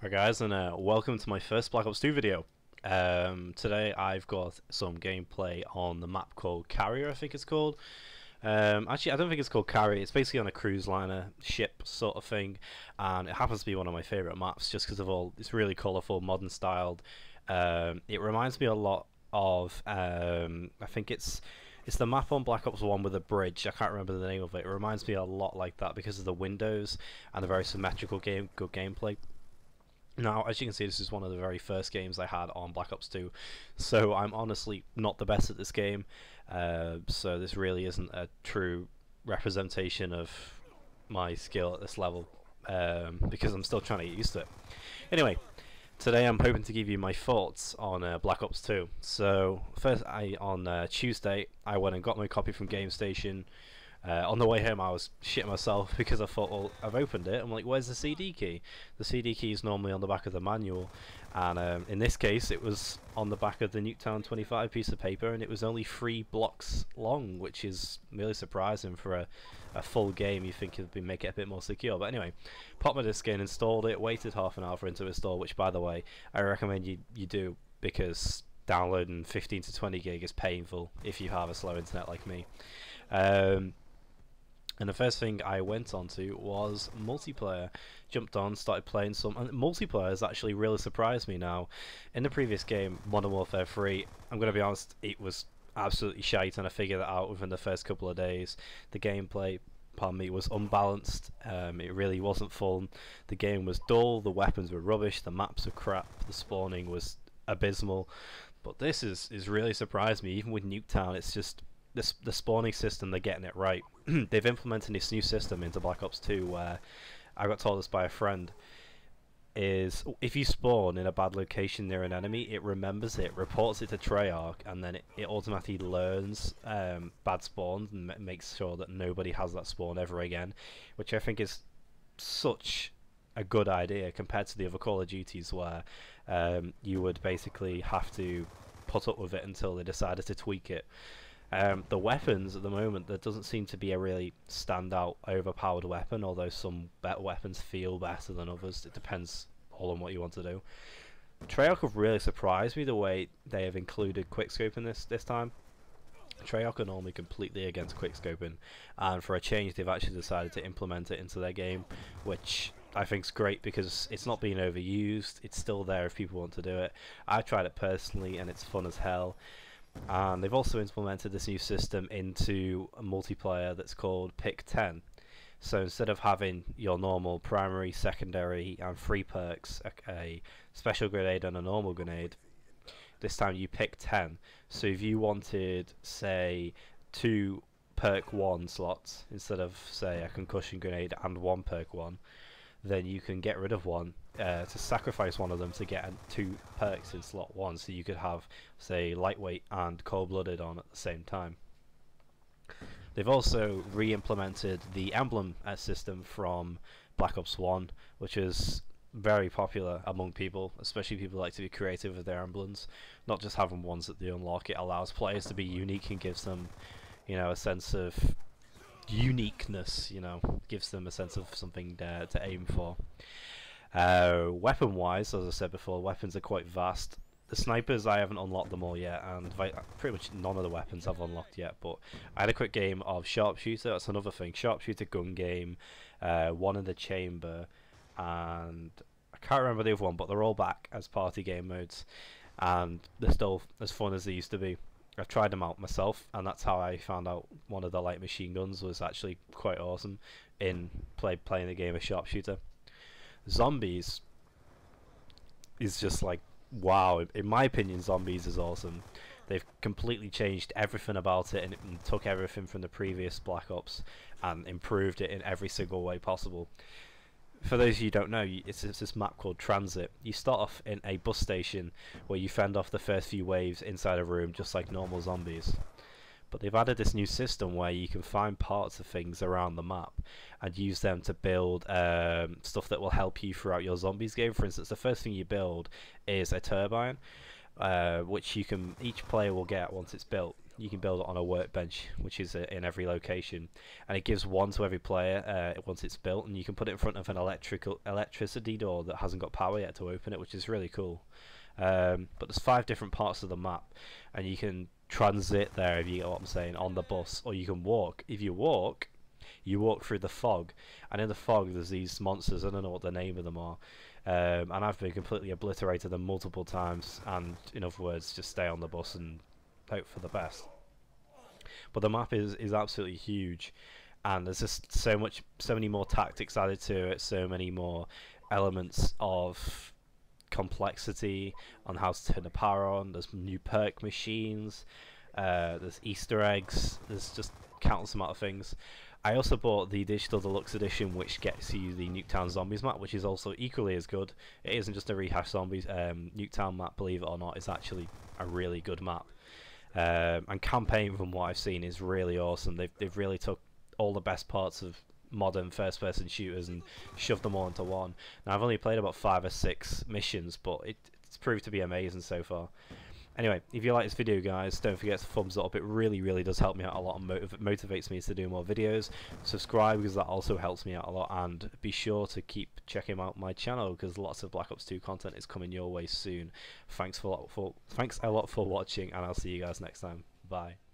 Hi guys, and welcome to my first Black Ops 2 video. Today I've got some gameplay on the map called Carrier, I think it's called. Actually, I don't think it's called Carrier. It's basically on a cruise liner ship sort of thing, and it happens to be one of my favourite maps just because of all it's really colourful, modern styled. It reminds me a lot of I think it's the map on Black Ops 1 with a bridge. I can't remember the name of it. It reminds me a lot like that because of the windows and the very symmetrical good gameplay. Now, as you can see, this is one of the very first games I had on Black Ops 2, so I'm honestly not the best at this game, so this really isn't a true representation of my skill at this level, because I'm still trying to get used to it. Anyway, today I'm hoping to give you my thoughts on Black Ops 2. So, first, on Tuesday, I went and got my copy from GameStation. On the way home I was shitting myself because I thought, well, I've opened it, I'm like, where's the CD key? The CD key is normally on the back of the manual, and in this case it was on the back of the Nuketown 25 piece of paper, and it was only 3 blocks long, which is really surprising for a full game. You think it'd make it a bit more secure, but anyway, popped my disc in, installed it, waited half an hour for it to install, which by the way I recommend you do, because downloading 15 to 20 gig is painful if you have a slow internet like me. And the first thing I went onto was multiplayer. Jumped on, started playing some, and multiplayer has actually really surprised me now. In the previous game, Modern Warfare 3, I'm going to be honest, it was absolutely shite, and I figured that out within the first couple of days. The gameplay, pardon me, was unbalanced. It really wasn't fun. The game was dull, the weapons were rubbish, the maps were crap, the spawning was abysmal. But this is really surprised me. Even with Nuketown, it's just the spawning system, they're getting it right. They've implemented this new system into Black Ops 2 where, I got told this by a friend, is if you spawn in a bad location near an enemy, it remembers it, reports it to Treyarch, and then it automatically learns bad spawns and makes sure that nobody has that spawn ever again, which I think is such a good idea compared to the other Call of Duties where you would basically have to put up with it until they decided to tweak it. The weapons at the moment, there doesn't seem to be a really standout overpowered weapon, although some better weapons feel better than others. It depends all on what you want to do. Treyarch have really surprised me the way they have included quickscoping this time. Treyarch are normally completely against quickscoping, and for a change they've actually decided to implement it into their game, which I think is great because it's not being overused. It's still there if people want to do it. I've tried it personally and it's fun as hell. And they've also implemented this new system into a multiplayer that's called Pick 10. So instead of having your normal primary, secondary and free perks, a special grenade and a normal grenade, this time you pick 10. So if you wanted, say, 2 perk 1 slots instead of, say, a concussion grenade and 1 perk 1, then you can get rid of one to sacrifice one of them to get 2 perks in slot 1, so you could have, say, lightweight and cold-blooded on at the same time. They've also re-implemented the emblem system from Black Ops 1, which is very popular among people, especially people who like to be creative with their emblems, not just having ones that they unlock. It allows players to be unique and gives them, you know, a sense of uniqueness, you know, gives them a sense of something to aim for. Weapon wise, as I said before, weapons are quite vast. The snipers, I haven't unlocked them all yet, and pretty much none of the weapons I've unlocked yet, but I had a quick game of sharpshooter. That's another thing. Sharpshooter, gun game, one in the chamber, and I can't remember the other one, but they're all back as party game modes, and they're still as fun as they used to be. I've tried them out myself, and that's how I found out one of the light machine guns was actually quite awesome in playing the game of sharpshooter. Zombies is just like, wow. In my opinion, Zombies is awesome. They've completely changed everything about it, and took everything from the previous Black Ops and improved it in every single way possible. For those of you who don't know, it's this map called Transit. You start off in a bus station where you fend off the first few waves inside a room just like normal zombies. But they've added this new system where you can find parts of things around the map and use them to build stuff that will help you throughout your zombies game. For instance, the first thing you build is a turbine, which each player will get once it's built. you can build it on a workbench, which is in every location, and it gives one to every player once it's built, and you can put it in front of an electricity door that hasn't got power yet to open it, which is really cool. But there's 5 different parts of the map, and you can transit there, if you get what I'm saying, on the bus, or you can walk. If you walk, you walk through the fog, and in the fog there's these monsters. I don't know what the name of them are, and I've been completely obliterated them multiple times, and in other words, just stay on the bus and hope for the best. But the map is absolutely huge, and there's just so many more tactics added to it, so many more elements of complexity on how to turn the power on. There's new perk machines, there's Easter eggs, there's just countless amount of things. I also bought the Digital Deluxe Edition, which gets you the Nuketown Zombies map, which is also equally as good. It isn't just a rehashed zombies. Nuketown map, believe it or not, is actually a really good map. And campaign, from what I've seen, is really awesome. They've really took all the best parts of modern first-person shooters and shoved them all into one. Now, I've only played about 5 or 6 missions, but it's proved to be amazing so far. Anyway, if you like this video, guys, don't forget to thumbs it up. It really does help me out a lot and motivates me to do more videos. Subscribe, because that also helps me out a lot, and be sure to keep checking out my channel, because lots of Black Ops 2 content is coming your way soon. Thanks a lot for watching, and I'll see you guys next time. Bye.